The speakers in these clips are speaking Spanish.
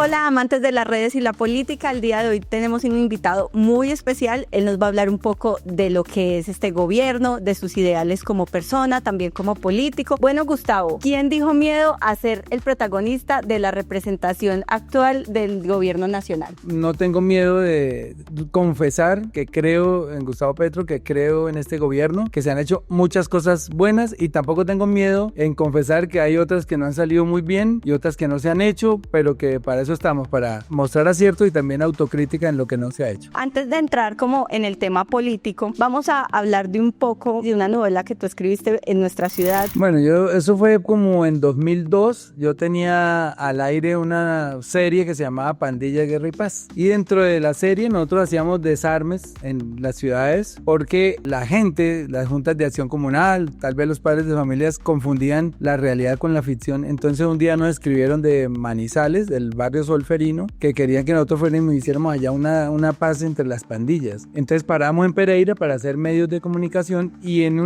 Hola, amantes de las redes y la política. El día de hoy tenemos un invitado muy especial. Él nos va a hablar un poco de lo que es este gobierno, de sus ideales como persona, también como político. Bueno, Gustavo, ¿quién dijo miedo a ser el protagonista de la representación actual del gobierno nacional? No tengo miedo de confesar que creo en Gustavo Petro, que creo en este gobierno, que se han hecho muchas cosas buenas, y tampoco tengo miedo en confesar que hay otras que no han salido muy bien y otras que no se han hecho, pero que para eso estamos, para mostrar acierto y también autocrítica en lo que no se ha hecho. Antes de entrar como en el tema político, vamos a hablar de un poco de una novela que tú escribiste en nuestra ciudad. Bueno, eso fue como en 2002, yo tenía al aire una serie que se llamaba Pandilla, Guerra y Paz, y dentro de la serie nosotros hacíamos desarmes en las ciudades porque la gente, las juntas de acción comunal, tal vez los padres de familias confundían la realidad con la ficción. Entonces un día nos escribieron de Manizales, del barrio Solferino, que querían que nosotros fuéramos y hiciéramos allá una paz entre las pandillas. Entonces paramos en Pereira para hacer medios de comunicación, y en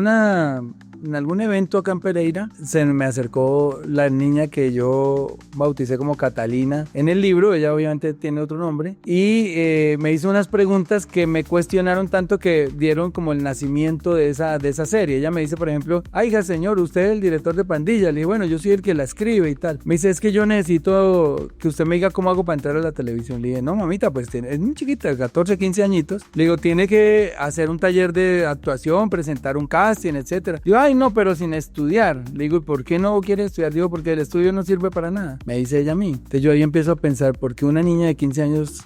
algún evento acá en Pereira se me acercó la niña que yo bauticé como Catalina en el libro. Ella obviamente tiene otro nombre, y me hizo unas preguntas que me cuestionaron tanto que dieron como el nacimiento de esa serie. Ella me dice, por ejemplo: ay, hija, señor, usted es el director de Pandilla. Le dije: bueno, yo soy el que la escribe y tal. Me dice: es que yo necesito que usted me diga cómo hago para entrar a la televisión. Le dije: no, mamita, pues es muy chiquita, 14, 15 añitos. Le digo: tiene que hacer un taller de actuación, presentar un casting, etcétera. Digo: ay, no, pero sin estudiar. Le digo: ¿y por qué no quiere estudiar? Digo: porque el estudio no sirve para nada. Me dice ella a mí. Entonces yo ahí empiezo a pensar, ¿por qué una niña de 15 años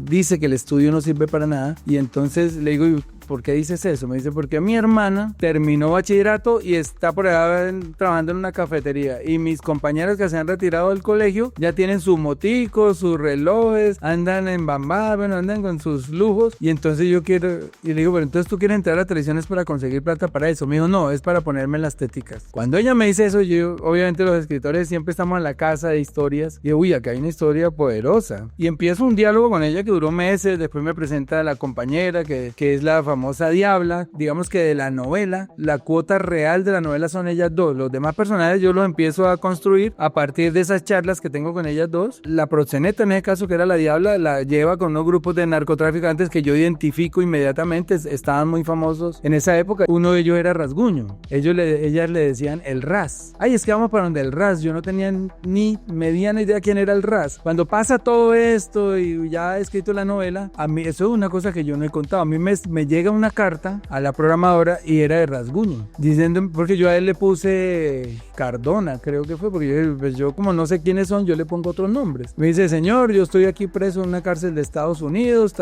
dice que el estudio no sirve para nada? Y entonces le digo: ¿por qué dices eso? Me dice: porque mi hermana terminó bachillerato y está por allá trabajando en una cafetería, y mis compañeros que se han retirado del colegio ya tienen su motico, sus relojes, andan en bambá, bueno, andan con sus lujos, y entonces yo quiero, y le digo: pero entonces tú quieres entrar a televisión es para conseguir plata para eso. Me dijo: no, es para ponerme las teticas. Cuando ella me dice eso, yo, obviamente los escritores siempre estamos en la casa de historias, y uy, acá hay una historia poderosa, y empiezo un diálogo con ella que duró meses. Después me presenta a la compañera que es la famosa Diabla. Digamos que de la novela, la cuota real de la novela son ellas dos. Los demás personajes yo los empiezo a construir a partir de esas charlas que tengo con ellas dos. La proxeneta, en ese caso, que era la Diabla, la lleva con unos grupos de narcotraficantes que yo identifico inmediatamente, estaban muy famosos en esa época. Uno de ellos era Rasguño. Ellas le decían el Ras. Ay, es que vamos para donde el Ras. Yo no tenía ni mediana idea quién era el Ras. Cuando pasa todo esto y ya he escrito la novela, a mí eso es una cosa que yo no he contado. A mí me llega una carta a la programadora y era de Rasguño, diciendo, porque yo a él le puse Cardona, creo que fue, porque yo como no sé quiénes son, yo le pongo otros nombres. Me dice: señor, yo estoy aquí preso en una cárcel de Estados Unidos,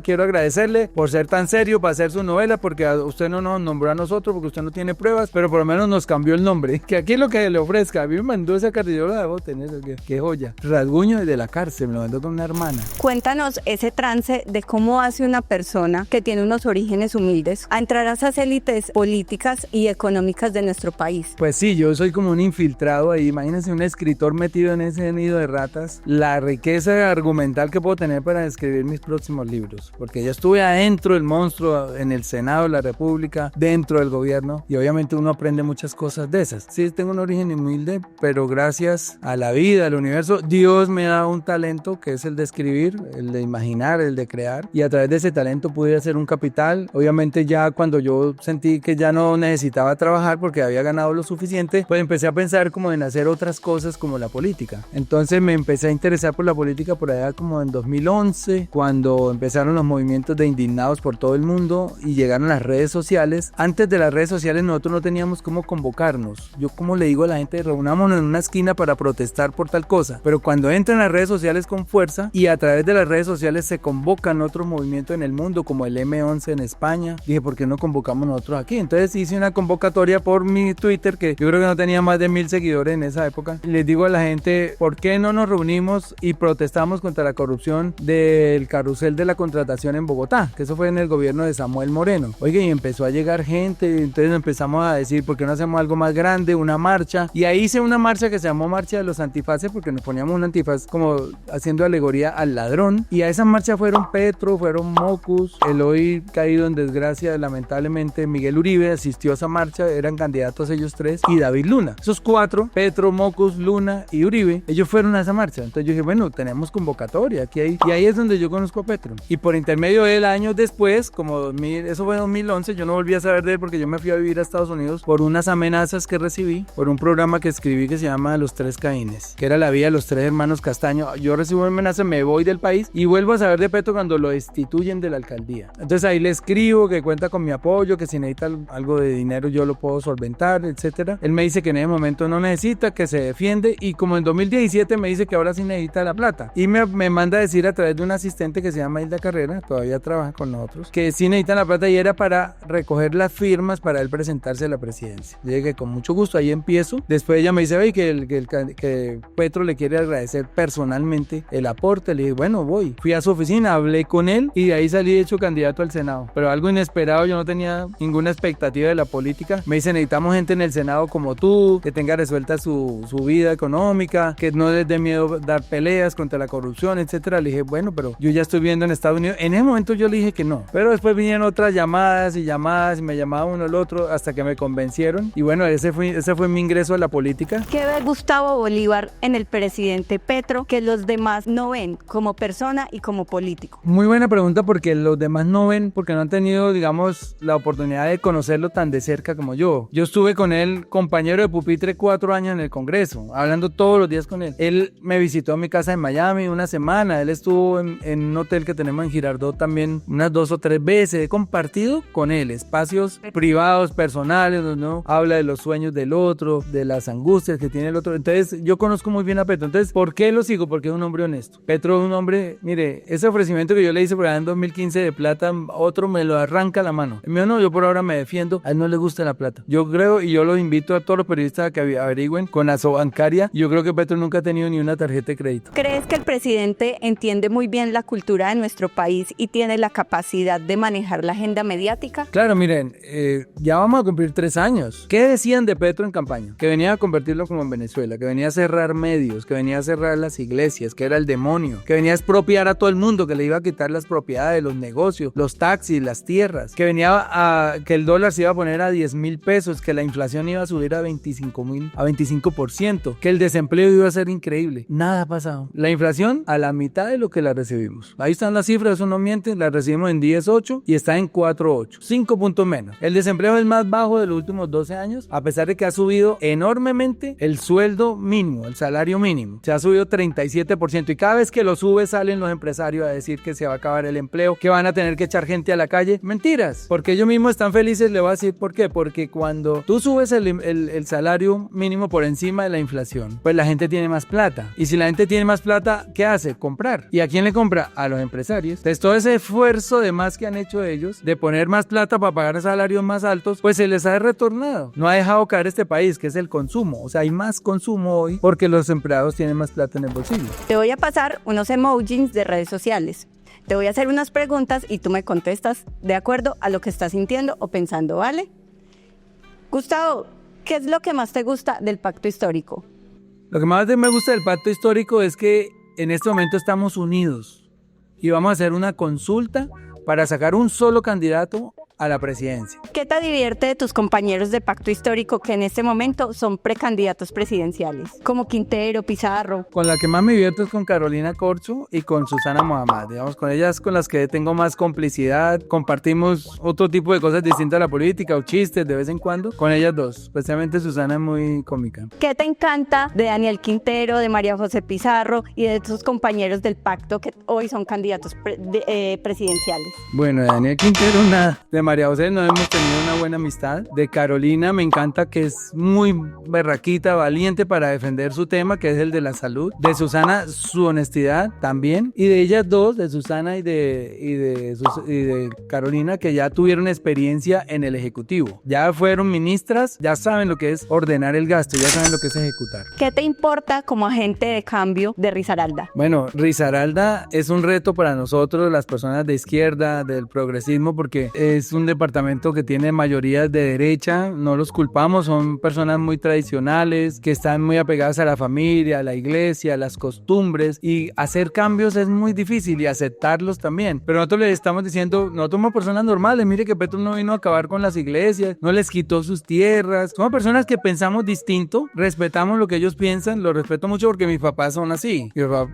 quiero agradecerle por ser tan serio para hacer su novela, porque usted no nos nombró a nosotros, porque usted no tiene pruebas, pero por lo menos nos cambió el nombre, que aquí es lo que le ofrezca. A mí me mandó esa carta y yo la debo tener, qué joya. Rasguño desde la cárcel, me lo mandó con una hermana. Cuéntanos ese trance de cómo hace una persona que tiene unos orígenes humildes a entrar a esas élites políticas y económicas de nuestro país. Pues sí, yo soy como un infiltrado ahí. Imagínense un escritor metido en ese nido de ratas, la riqueza argumental que puedo tener para escribir mis próximos libros, porque yo estuve adentro del monstruo, en el Senado de la República, dentro del gobierno, y obviamente uno aprende muchas cosas de esas. Sí, tengo un origen humilde, pero gracias a la vida, al universo, Dios me da un talento que es el de escribir, el de imaginar, el de crear, y a través de ese talento pude hacer un capital. Obviamente ya cuando yo sentí que ya no necesitaba trabajar porque había ganado lo suficiente, pues empecé a pensar como en hacer otras cosas como la política. Entonces me empecé a interesar por la política por allá como en 2011, cuando empezaron los movimientos de indignados por todo el mundo y llegaron las redes sociales. Antes de las redes sociales nosotros no teníamos cómo convocarnos. Yo como le digo a la gente: reunámonos en una esquina para protestar por tal cosa. Pero cuando entran las redes sociales con fuerza y a través de las redes sociales se convocan otros movimientos en el mundo, como el M11 en España, dije: ¿por qué no convocamos nosotros aquí? Entonces hice una convocatoria por mi Twitter, que yo creo que no tenía más de 1000 seguidores en esa época. Les digo a la gente: ¿por qué no nos reunimos y protestamos contra la corrupción del carrusel de la contratación en Bogotá? Que eso fue en el gobierno de Samuel Moreno. Oiga, y empezó a llegar gente, entonces empezamos a decir: ¿por qué no hacemos algo más grande, una marcha? Y ahí hice una marcha que se llamó Marcha de los Antifaces, porque nos poníamos un antifaz como haciendo alegoría al ladrón. Y a esa marcha fueron Petro, fueron Mocus, el hoy caído en desgracia lamentablemente Miguel Uribe asistió a esa marcha, eran candidatos ellos tres, y David Luna. Luna. Esos cuatro, Petro, Mocus, Luna y Uribe, ellos fueron a esa marcha. Entonces yo dije, bueno, tenemos convocatoria aquí hay. Y ahí es donde yo conozco a Petro. Y por intermedio de él, años después, como eso fue en 2011, yo no volví a saber de él porque yo me fui a vivir a Estados Unidos por unas amenazas que recibí, por un programa que escribí que se llama Los Tres Caínes, que era la vida de los tres hermanos Castaño. Yo recibo una amenaza, me voy del país y vuelvo a saber de Petro cuando lo destituyen de la alcaldía. Entonces ahí le escribo que cuenta con mi apoyo, que si necesita algo de dinero yo lo puedo solventar, etcétera. Él me dice que en ese momento no necesita, que se defiende, y como en 2017 me dice que ahora sí necesita la plata. Y me manda a decir a través de un asistente que se llama Hilda Carrera, todavía trabaja con nosotros, que sí necesitan la plata y era para recoger las firmas para él presentarse a la presidencia. Yo dije, con mucho gusto, ahí empiezo. Después ella me dice, oye, que Petro le quiere agradecer personalmente el aporte. Le dije, bueno, voy. Fui a su oficina, hablé con él y de ahí salí hecho candidato al Senado. Pero algo inesperado, yo no tenía ninguna expectativa de la política. Me dice, necesitamos gente en el Senado como tú, que tenga resuelta su vida económica, que no les dé miedo dar peleas contra la corrupción, etcétera. Le dije, bueno, pero yo ya estoy viviendo en Estados Unidos. En ese momento yo le dije que no. Pero después vinieron otras llamadas y me llamaba uno el otro hasta que me convencieron. Y bueno, ese fue mi ingreso a la política. ¿Qué ve Gustavo Bolívar en el presidente Petro que los demás no ven como persona y como político? Muy buena pregunta, porque los demás no ven, porque no han tenido, digamos, la oportunidad de conocerlo tan de cerca como yo. Yo estuve con él, compañero de pupitre, 4 años en el Congreso, hablando todos los días con él. Él me visitó a mi casa en Miami una semana. Él estuvo en un hotel que tenemos en Girardot también unas 2 o 3 veces. He compartido con él espacios privados, personales, donde uno habla de los sueños del otro, de las angustias que tiene el otro. Entonces yo conozco muy bien a Petro. Entonces, ¿por qué lo sigo? Porque es un hombre honesto. Petro es un hombre, mire, ese ofrecimiento que yo le hice por allá en 2015 de plata, otro me lo arranca la mano. El mío no, yo por ahora me defiendo. A él no le gusta la plata. Yo creo, y yo los invito a todos los periodistas a que averigüen con Asobancaria. Yo creo que Petro nunca ha tenido ni una tarjeta de crédito. ¿Crees que el presidente entiende muy bien la cultura de nuestro país y tiene la capacidad de manejar la agenda mediática? Claro, miren, ya vamos a cumplir 3 años. ¿Qué decían de Petro en campaña? Que venía a convertirlo como en Venezuela, que venía a cerrar medios, que venía a cerrar las iglesias, que era el demonio, que venía a expropiar a todo el mundo, que le iba a quitar las propiedades, los negocios, los taxis, las tierras, que venía que el dólar se iba a poner a 10,000 pesos, que la inflación iba a subir a 25%, que el desempleo iba a ser increíble. Nada ha pasado. La inflación a la mitad de lo que la recibimos. Ahí están las cifras, eso no miente, la recibimos en 10,8 y está en 4,8, 5 puntos menos. El desempleo es el más bajo de los últimos 12 años, a pesar de que ha subido enormemente el sueldo mínimo, el salario mínimo. Se ha subido 37% y cada vez que lo sube salen los empresarios a decir que se va a acabar el empleo, que van a tener que echar gente a la calle. Mentiras, porque ellos mismos están felices. Le voy a decir por qué. Porque cuando tú subes el salario mínimo por encima de la inflación, pues la gente tiene más plata. Y si la gente tiene más plata, ¿qué hace? Comprar. ¿Y a quién le compra? A los empresarios. Entonces todo ese esfuerzo de más que han hecho ellos, de poner más plata para pagar salarios más altos, pues se les ha retornado. No ha dejado caer este país, que es el consumo. O sea, hay más consumo hoy porque los empleados tienen más plata en el bolsillo. Te voy a pasar unos emojis de redes sociales. Te voy a hacer unas preguntas y tú me contestas de acuerdo a lo que estás sintiendo o pensando, ¿vale? Gustavo, ¿qué es lo que más te gusta del pacto histórico? Lo que más me gusta del pacto histórico es que en este momento estamos unidos y vamos a hacer una consulta para sacar un solo candidato a la presidencia. ¿Qué te divierte de tus compañeros de pacto histórico que en este momento son precandidatos presidenciales? Como Quintero, Pizarro. Con la que más me divierto es con Carolina Corcho y con Susana Muhammad. Digamos, con ellas con las que tengo más complicidad. Compartimos otro tipo de cosas distintas a la política o chistes de vez en cuando. Con ellas dos. Especialmente Susana es muy cómica. ¿Qué te encanta de Daniel Quintero, de María José Pizarro y de tus compañeros del pacto que hoy son candidatos presidenciales? Bueno, de Daniel Quintero nada. De María José no hemos tenido una buena amistad. De Carolina me encanta que es muy berraquita, valiente para defender su tema, que es el de la salud. De Susana, su honestidad también. Y de ellas dos, de Susana y de Carolina, que ya tuvieron experiencia en el Ejecutivo. Ya fueron ministras, ya saben lo que es ordenar el gasto, ya saben lo que es ejecutar. ¿Qué te importa como agente de cambio de Risaralda? Bueno, Risaralda es un reto para nosotros, las personas de izquierda, del progresismo, porque es un departamento que tiene mayoría de derecha, no los culpamos, son personas muy tradicionales, que están muy apegadas a la familia, a la iglesia, a las costumbres, y hacer cambios es muy difícil y aceptarlos también. Pero nosotros les estamos diciendo, nosotros somos personas normales, mire que Petro no vino a acabar con las iglesias, no les quitó sus tierras, somos personas que pensamos distinto, respetamos lo que ellos piensan, lo respeto mucho porque mis papás son así.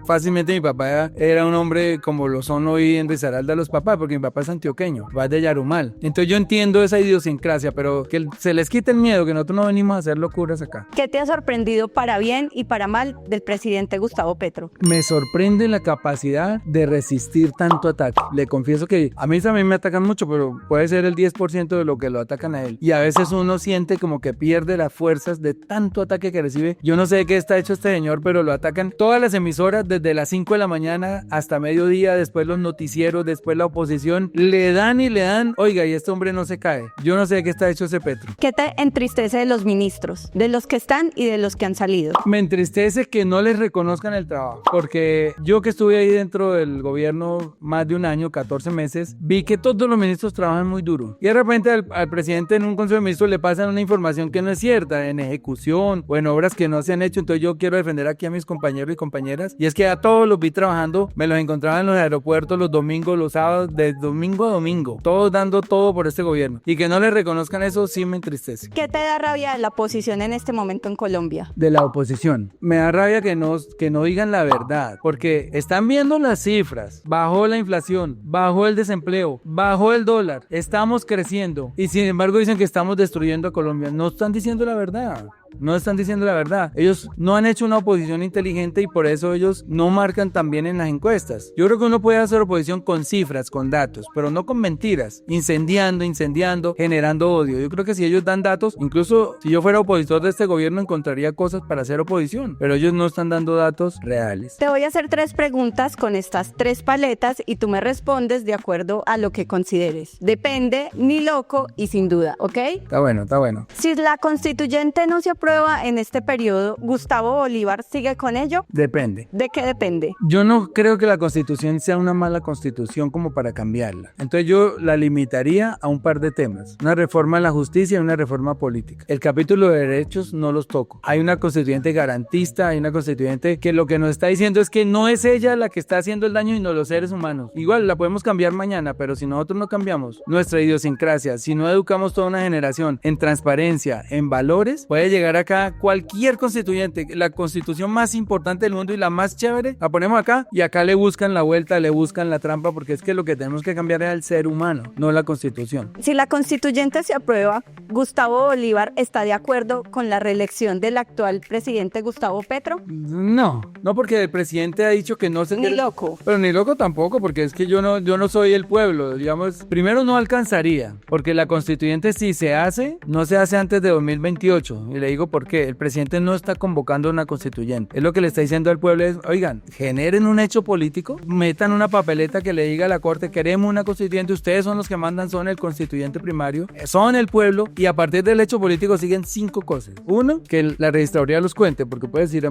Fácilmente mi papá era un hombre como lo son hoy en Risaralda los papás, porque mi papá es antioqueño, va de Yarumal. Entonces yo entiendo esa idiosincrasia, pero que se les quite el miedo, que nosotros no venimos a hacer locuras acá. ¿Qué te ha sorprendido para bien y para mal del presidente Gustavo Petro? Me sorprende la capacidad de resistir tanto ataque. Le confieso que a mí también me atacan mucho, pero puede ser el 10% de lo que lo atacan a él. Y a veces uno siente como que pierde las fuerzas de tanto ataque que recibe. Yo no sé de qué está hecho este señor, pero lo atacan todas las emisoras desde las 5 de la mañana hasta mediodía, después los noticieros, después la oposición. Le dan y le dan. Oiga, y este hombre no se cae. Yo no sé de qué está hecho ese Petro. ¿Qué te entristece de los ministros, de los que están y de los que han salido? Me entristece que no les reconozcan el trabajo, porque yo que estuve ahí dentro del gobierno más de un año, 14 meses, vi que todos los ministros trabajan muy duro. Y de repente al presidente en un consejo de ministros le pasan una información que no es cierta, en ejecución o en obras que no se han hecho. Entonces yo quiero defender aquí a mis compañeros y compañeras, y es que a todos los vi trabajando, me los encontraba en los aeropuertos los domingos, los sábados, de domingo a domingo, todos dando todo por este gobierno, y que no les reconozcan eso sí me entristece. ¿Qué te da rabia de la oposición en este momento en Colombia? De la oposición, me da rabia que no digan la verdad, porque están viendo las cifras, bajó la inflación, bajó el desempleo, bajó el dólar, estamos creciendo, y sin embargo dicen que estamos destruyendo a Colombia. No están diciendo la verdad. No están diciendo la verdad. Ellos no han hecho una oposición inteligente y por eso ellos no marcan tan bien en las encuestas. Yo creo que uno puede hacer oposición con cifras, con datos, pero no con mentiras, incendiando, generando odio. Yo creo que si ellos dan datos, incluso si yo fuera opositor de este gobierno encontraría cosas para hacer oposición, pero ellos no están dando datos reales. Te voy a hacer 3 preguntas con estas 3 paletas y tú me respondes de acuerdo a lo que consideres. Depende, ni loco y sin duda, ¿ok? Está bueno. Si la constituyente no se aprueba en este periodo, ¿Gustavo Bolívar sigue con ello? Depende. ¿De qué depende? Yo no creo que la constitución sea una mala constitución como para cambiarla. Entonces yo la limitaría a un par de temas. Una reforma a la justicia y una reforma política. El capítulo de derechos no los toco. Hay una constituyente garantista, hay una constituyente que lo que nos está diciendo es que no es ella la que está haciendo el daño, sino los seres humanos. Igual la podemos cambiar mañana, pero si nosotros no cambiamos nuestra idiosincrasia, si no educamos toda una generación en transparencia, en valores, puede llegar acá cualquier constituyente, la constitución más importante del mundo y la más chévere, la ponemos acá y acá le buscan la vuelta, le buscan la trampa, porque es que lo que tenemos que cambiar es al ser humano, no la constitución. Si la constituyente se aprueba, ¿Gustavo Bolívar está de acuerdo con la reelección del actual presidente Gustavo Petro? No porque el presidente ha dicho que no se... Ni loco. Pero ni loco tampoco, porque es que yo no soy el pueblo, digamos, primero no alcanzaría, porque la constituyente si se hace, no se hace antes de 2028, y le digo por qué, el presidente no está convocando una constituyente, es lo que le está diciendo al pueblo es, oigan, generen un hecho político, metan una papeleta que le diga a la corte, queremos una constituyente, ustedes son los que mandan, son el constituyente primario, son el pueblo, y a partir del hecho político siguen 5 cosas. Uno, que la registraduría los cuente, porque puede decir,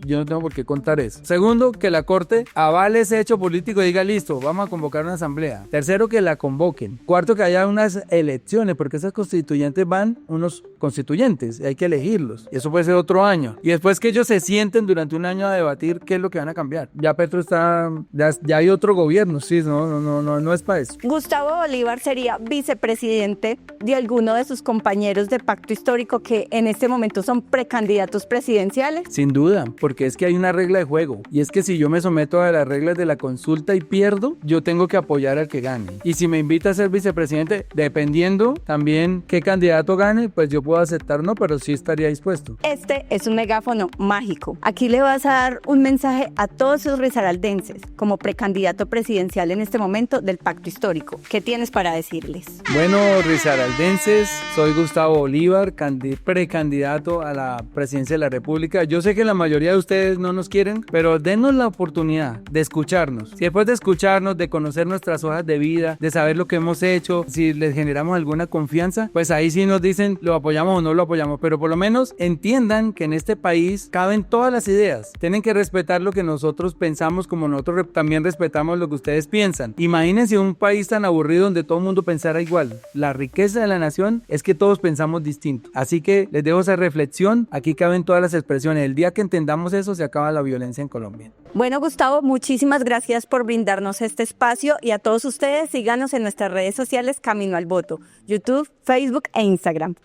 yo no tengo por qué contar eso. Segundo, que la corte avale ese hecho político y diga, listo, vamos a convocar una asamblea. Tercero, que la convoquen. Cuarto, que haya unas elecciones, porque esas constituyentes van unos constituyentes, y hay que elegirlos. Y eso puede ser otro año. Y después que ellos se sienten durante un año a debatir qué es lo que van a cambiar. Ya Petro está, ya hay otro gobierno, sí, no es para eso. Gustavo Bolívar sería vicepresidente de alguno de sus compañeros de pacto histórico que en este momento son precandidatos presidenciales. Sin duda, porque es que hay una regla de juego. Y es que si yo me someto a las reglas de la consulta y pierdo, yo tengo que apoyar al que gane. Y si me invita a ser vicepresidente, dependiendo también qué candidato gane, pues yo puedo aceptar o no, pero sí estaría dispuesto. Este es un megáfono mágico. Aquí le vas a dar un mensaje a todos sus risaraldenses como precandidato presidencial en este momento del pacto histórico. ¿Qué tienes para decirles? Bueno, risaraldenses, soy Gustavo Bolívar, precandidato a la presidencia de la República. Yo sé que la mayoría de ustedes no nos quieren, pero denos la oportunidad de escucharnos. Si después de escucharnos, de conocer nuestras hojas de vida, de saber lo que hemos hecho, si les generamos alguna confianza, pues ahí sí nos dicen lo apoyamos o no lo apoyamos, pero por lo menos entiendan que en este país caben todas las ideas. Tienen que respetar lo que nosotros pensamos, como nosotros también respetamos lo que ustedes piensan. Imagínense un país tan aburrido donde todo el mundo pensara igual. La riqueza de la nación es que todos pensamos distinto. Así que les dejo esa reflexión. Aquí caben todas las expresiones. El día que entendamos eso, se acaba la violencia en Colombia. Bueno, Gustavo, muchísimas gracias por brindarnos este espacio y a todos ustedes síganos en nuestras redes sociales Camino al Voto, YouTube, Facebook e Instagram.